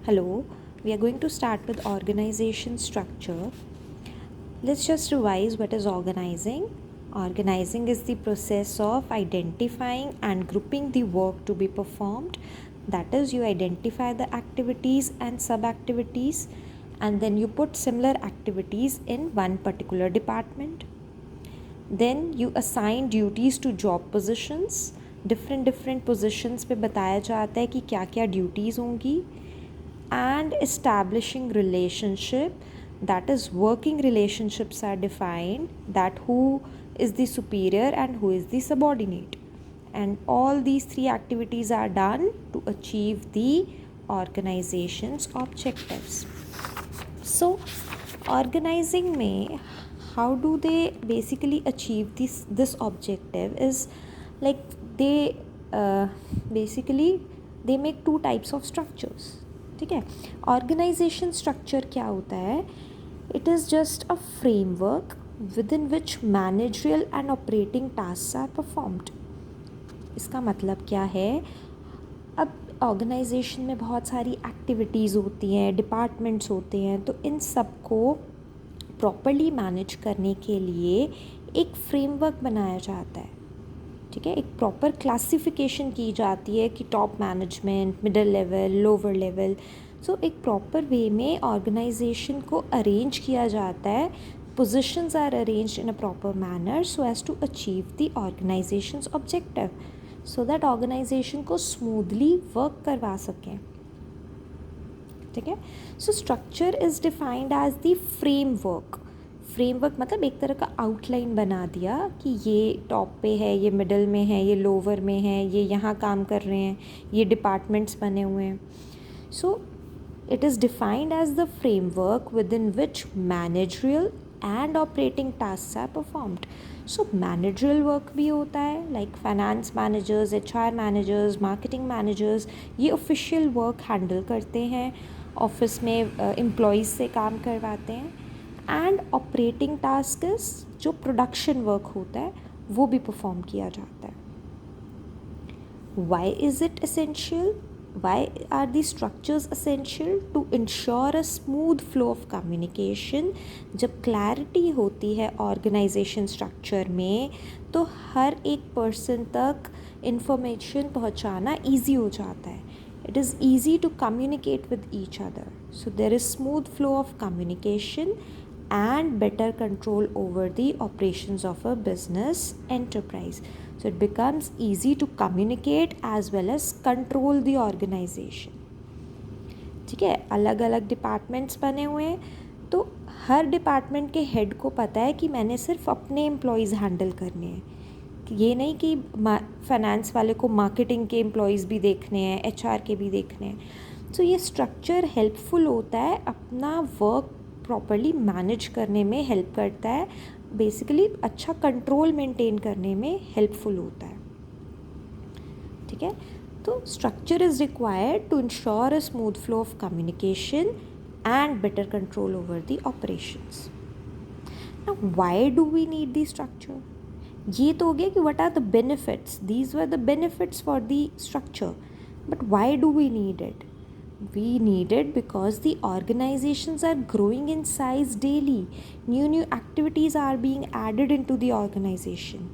Hello, we are going to start with organization structure. Let's just revise what is organizing. Organizing is the process of identifying and grouping the work to be performed. That is, you identify the activities and sub activities, and then you put similar activities in one particular department. Then you assign duties to job positions. different positions पे बताया जाता है कि क्या क्या duties होंगी. And establishing relationship, that is working relationships are defined, that who is the superior and who is the subordinate, and all these three activities are done to achieve the organization's objectives. So organizing में how do they basically achieve this objective is like they basically they make two types of structures. ठीक है. Organisation structure क्या होता है? It is just a framework within which managerial and operating task are performed. इसका मतलब क्या है? अब ऑर्गेनाइजेशन में बहुत सारी एक्टिविटीज़ होती हैं, डिपार्टमेंट्स होते हैं, तो इन सब को प्रॉपरली मैनेज करने के लिए एक फ्रेमवर्क बनाया जाता है. ठीक है. एक प्रॉपर क्लासिफिकेशन की जाती है कि top management, middle level, lower level. So एक प्रॉपर वे में ऑर्गेनाइजेशन को अरेंज किया जाता है. Positions are arranged in a proper manner so as to achieve the organisations objective, so that organisation को स्मूथली वर्क करवा सकें. ठीक है. So structure is defined as the framework. Framework मतलब एक तरह का आउटलाइन बना दिया कि ये टॉप पे है, ये मिडल में है, ये लोअर में है, ये यहाँ काम कर रहे हैं, ये डिपार्टमेंट्स बने हुए हैं. So it is defined as the framework within which managerial and operating task are performed. So managerial work भी होता है, like finance managers, HR managers, marketing managers, ये ऑफिशियल वर्क हैंडल करते हैं, ऑफिस में एम्प्लॉयज़ से काम करवाते हैं. एंड ऑपरेटिंग टास्क जो प्रोडक्शन वर्क होता है वो भी परफॉर्म किया जाता है. Why is it essential? Why are the structures essential? To ensure a smooth flow of communication. जब क्लैरिटी होती है ऑर्गेनाइजेशन स्ट्रक्चर में तो हर एक पर्सन तक इंफॉर्मेशन पहुंचाना ईजी हो जाता है. It is easy to communicate with each other. So there is smooth flow of communication and better control over the operations of a business enterprise. So it becomes easy to communicate as well as control the organization. ठीक है. अलग अलग departments बने हुए हैं तो हर department के head को पता है कि मैंने सिर्फ अपने एम्प्लॉयज़ हैंडल करने हैं. ये नहीं कि फाइनेंस वाले को मार्केटिंग के एम्प्लॉयज़ भी देखने हैं, HR के भी देखने हैं. सो ये स्ट्रक्चर हेल्पफुल होता है, अपना वर्क प्रॉपरली मैनेज करने में हेल्प करता है, बेसिकली अच्छा कंट्रोल मेंटेन करने में हेल्पफुल होता है. ठीक है. तो structure is required to ensure a smooth flow of communication and better control over the operations. Now why do we need the structure? ये तो हो गया कि what are the benefits. These were the benefits for the structure. But why do we need it? We need it because the organizations are growing in size daily. New activities are being added into the organization.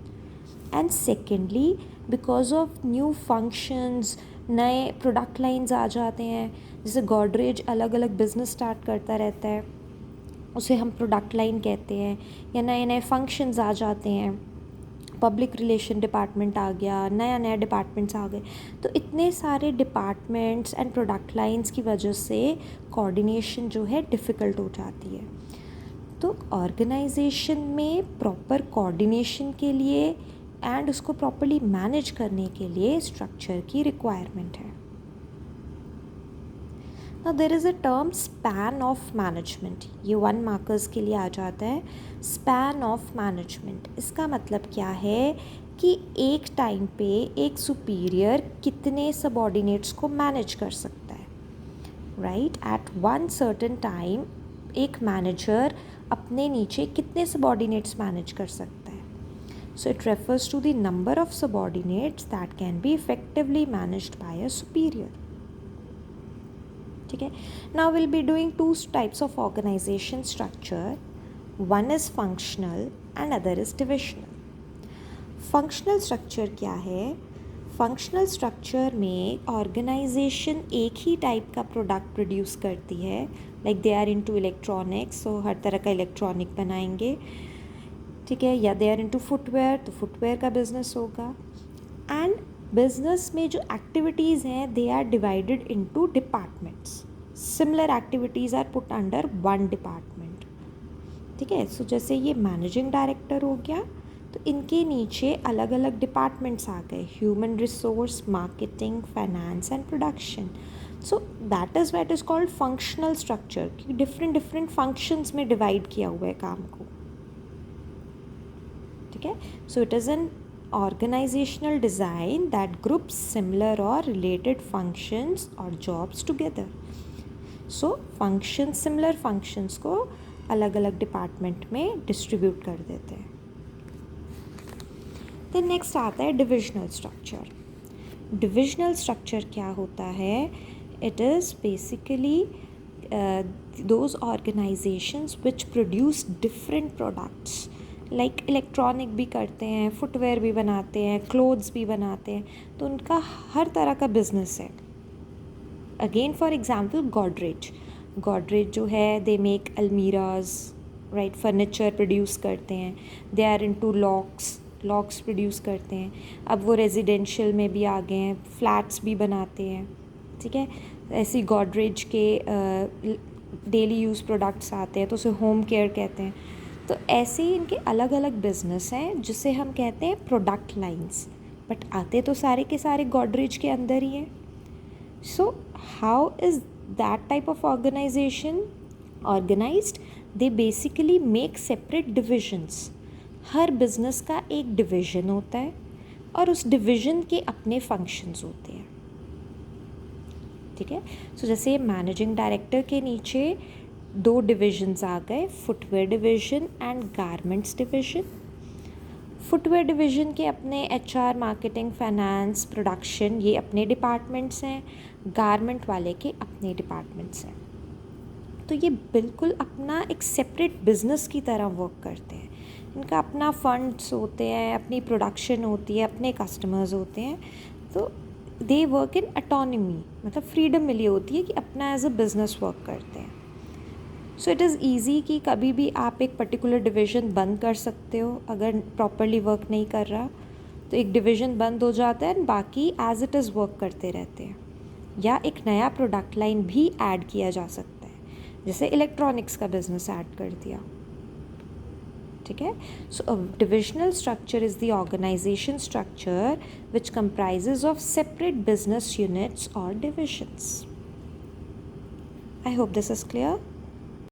And secondly, because of new functions, नए product lines आ जाते हैं. जैसे गॉडरेज अलग अलग business start करता रहता है, उसे हम प्रोडक्ट लाइन कहते हैं. या नए नए फंक्शंस आ जाते हैं, पब्लिक रिलेशन डिपार्टमेंट आ गया, नया नया डिपार्टमेंट्स आ गए. तो इतने सारे डिपार्टमेंट्स एंड प्रोडक्ट लाइंस की वजह से कोऑर्डिनेशन जो है डिफ़िकल्ट हो जाती है. तो ऑर्गेनाइजेशन में प्रॉपर कोऑर्डिनेशन के लिए एंड उसको प्रॉपरली मैनेज करने के लिए स्ट्रक्चर की रिक्वायरमेंट है. Now there is a term span of management. ये 1 मार्कर्स के लिए आ जाता है. span of management इसका मतलब क्या है कि एक टाइम पे एक सुपीरियर कितने सबऑर्डिनेट्स को मैनेज कर सकता है. Right. At one certain time एक मैनेजर अपने नीचे कितने सबऑर्डिनेट्स मैनेज कर सकता है. So it refers to the number of subordinates that can be effectively managed by a superior. ठीक है. Now we'll be doing two types of organization structure. One is functional and other is divisional. Functional structure क्या है? Functional structure में organisation एक ही type का product produce करती है. Like they are into electronics, तो हर तरह का इलेक्ट्रॉनिक बनाएंगे, ठीक है. या दे आर इनटू फुटवेयर, तो फुटवेयर का बिजनेस होगा. एंड बिजनेस में जो एक्टिविटीज़ हैं they are divided into departments. Similar activities are put under one department, ठीक है. सो जैसे ये मैनेजिंग डायरेक्टर हो गया, तो इनके नीचे अलग अलग डिपार्टमेंट्स आ गए. Human resource, marketing, finance and production. So that is what is called functional structure, कि डिफरेंट डिफरेंट फंक्शंस में डिवाइड किया हुआ है काम को, ठीक है. सो it is an organizational design that groups similar or related functions or jobs together. So functions, similar functions को अलग अलग डिपार्टमेंट में डिस्ट्रीब्यूट कर देते हैं. then नेक्स्ट आता है डिविजनल स्ट्रक्चर. डिविजनल स्ट्रक्चर क्या होता है? It is basically those organizations which produce different products. Like electronic भी करते हैं, फुटवेयर भी बनाते हैं, क्लोथ्स भी बनाते हैं, तो उनका हर तरह का बिजनेस है. अगेन फॉर एग्जांपल गॉडरेज जो है, they make almirahs, right, furniture produce करते हैं. They are into locks produce करते हैं. अब वो रेजिडेंशियल में भी आ गए हैं, फ्लैट्स भी बनाते हैं, ठीक है. ऐसी गॉडरेज के डेली यूज़ प्रोडक्ट्स आते हैं, तो उसे होम केयर कहते हैं. तो ऐसे ही इनके अलग अलग बिजनेस हैं जिसे हम कहते हैं प्रोडक्ट लाइंस, बट आते तो सारे के सारे गॉडरेज के अंदर ही हैं. So how is that type of organisation organised? They basically make separate divisions. हर बिजनेस का एक डिवीज़न होता है और उस डिवीज़न के अपने फंक्शंस होते हैं, ठीक है. सो जैसे मैनेजिंग डायरेक्टर के नीचे दो डिविजन्स आ गए, footwear division and garments division. Footwear division के अपने HR, मार्केटिंग, फाइनेंस, प्रोडक्शन, ये अपने डिपार्टमेंट्स हैं. गारमेंट वाले के अपने डिपार्टमेंट्स हैं. तो ये बिल्कुल अपना एक सेपरेट बिजनेस की तरह वर्क करते हैं. इनका अपना फंड्स होते हैं, अपनी प्रोडक्शन होती है, अपने कस्टमर्स होते हैं. तो दे वर्क इन ऑटोनॉमी, मतलब फ्रीडम मिली होती है कि अपना एज अ बिज़नेस वर्क करते हैं. सो इट इज़ ईजी कि कभी भी आप एक पर्टिकुलर डिवीज़न बंद कर सकते हो. अगर प्रॉपरली वर्क नहीं कर रहा तो एक डिवीज़न बंद हो जाता है, बाकी एज इट इज़ वर्क करते रहते हैं. या एक नया प्रोडक्ट लाइन भी ऐड किया जा सकता है, जैसे इलेक्ट्रॉनिक्स का बिजनेस ऐड कर दिया, ठीक है. So divisional structure is the organisation structure which comprises of separate business units और divisions. I hope this is clear.